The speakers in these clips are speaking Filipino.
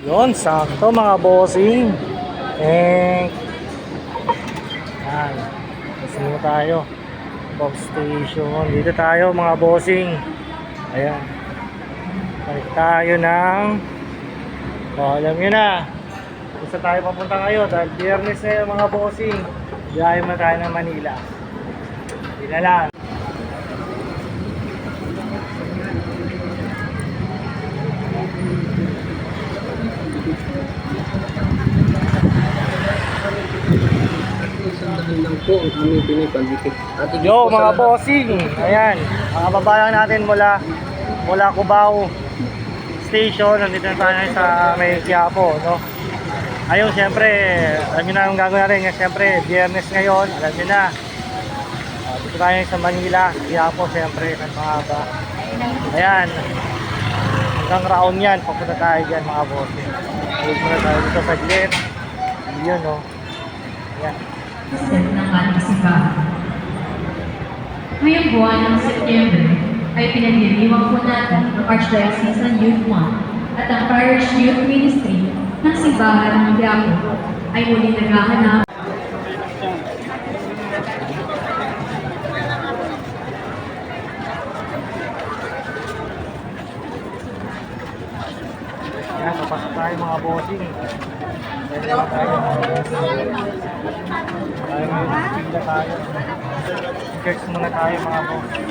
Yun, sakto mga bossing. Yan. Sino tayo? Pop station. Dito tayo mga bossing. Ayan. Balik tayo ng... alam nyo na. Gusto tayo papunta ngayon dahil biyernes na yun mga bossing. Biyahe mo tayo ng Manila. Hindi na lang. Yo mga bossing, ayan, mga babayan natin mula Cubao Station, nandito na tayo sa may Quiapo, no? Ayun, syempre, alam nyo na ang gagawin natin, syempre, biyernes ngayon, alam nyo na. Dito tayo sa Manila, Quiapo, syempre, mahaba. Ayan, hanggang Raon yan, papunta tayo dyan mga bossing. Ayun muna tayo dito sa Glen, yun, no? Ayan. Ng ating simbahan. Ngayong buwan ng September ay pinagdiriwang po natin ng Archdiocesan Youth Month at ang Parish Youth Ministry ng Simbahan ng Quiapo ay muli naghahanap. Yan, papasok tayo mga bossing. Pwede naman tayo mga bossing. Tayo ngayon, pila tayo. Church muna tayo mga bossing.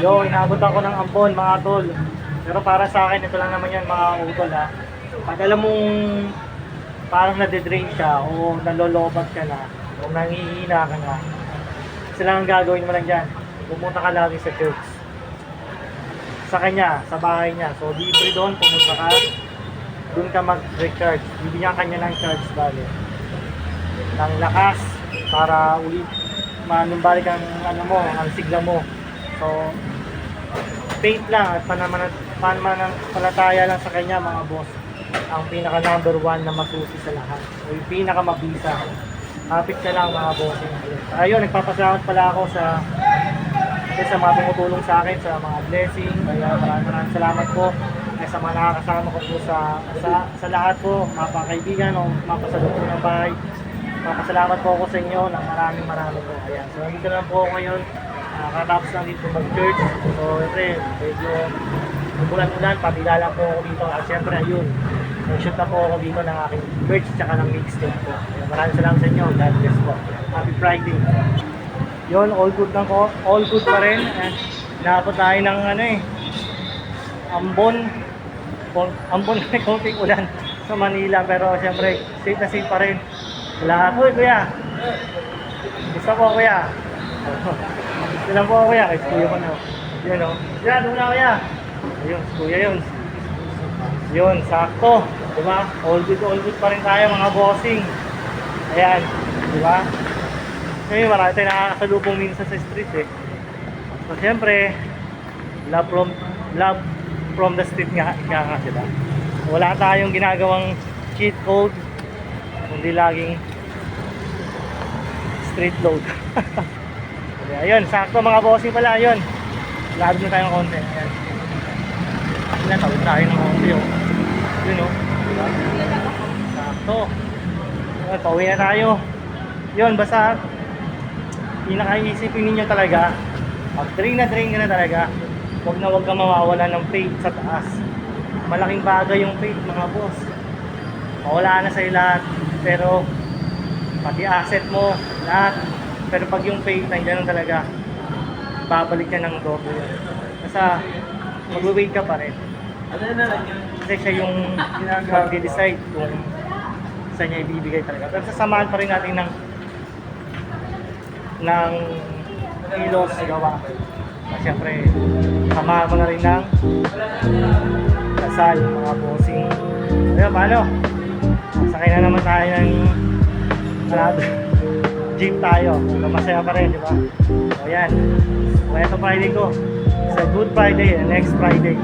Yo, inabot ako ng Ambon mga tol. Pero para sa akin, ito lang naman yan mga utol ha. Pag alam mong parang nade-drain siya o nalolobat ka na o nangihina ka na, sila ang gagawin mo lang dyan. Pumunta ka lagi sa church. Sa kanya, sa bahay niya. So libre doon, pumunta ka. Doon ka mag-recharge. Bibigyan kanya ng charge bali. Ng lakas para ulit manumbalik ang ano mo, ang sigla mo. So faith lang at pananampalataya lang sa kanya mga boss. Ang pinaka number one na masusi sa lahat. O yung pinaka mabisa. Kapit ka lang mga boss. Ayun, nagpapasalamat pala ako sa mga tumutulong sa akin, sa mga blessing. Kaya maraming salamat po. Kaya sa mga nakakasama ko po sa lahat po, mga kaibigan o mga pasalubong ng bahay. Papasalamat po ako sa inyo ng maraming po. Ayan. So nandito lang po ako ngayon. Katapos lang dito mag-church. So medyo umulan-ulan, pabila lang po ako dito. At syempre ayun, nag-shoot na po ako dito ng aking merch tsaka ng mixtape po. Maraming salamat sa inyo. God bless po. Happy Friday. Yun, all good pa rin. And naabot tayo ng Ambon na konting ulan sa Manila. Pero syempre, safe na safe pa rin. Lahat. Uy, kuya! Gusto po, kuya. Gusto lang po, kuya. Kahit kuya ko na. Yun, o. Yan, doon na, kuya. Ayun, kuya yun. Yun, sakto. Diba? All good pa rin tayo, mga bossing. Ayan. Diba? Ngayon, marami tayo nakakasalubong minsan sa street eh. So, syempre, love from the street nga, diba? Wala tayong ginagawang cheat code. Hindi laging street load. Ayun, sakto mga bossing pala, ayun. Lalo na tayong konti. Ayan. Tawid tayo ng konti, oh. Yun, oh. Diba? Sakto. Ayun, pauwi na tayo. Yun, basta pinakaisipin ninyo talaga, pag drain ka na talaga, huwag ka mawawala ng faith sa taas. Malaking bagay yung faith mga boss. Mawala na sa'yo lahat, pero pati asset mo, lahat. Pero pag yung faith, nandiyan talaga, babalik ka ng dobo yun. Kasi mag-wait ka pa rin. Kasi siya yung mag-decide kung saan niya ibibigay talaga. Pero sasamahan pa rin natin ng kilos gawa. Siyempre, samahan mo na rin ng kasal, mga bossing. Ayun, paano? Sakay na naman tayo ng jeep tayo. Masaya pa rin, di ba? O yan. Kaya ito Friday ko. It's a good Friday and next Friday.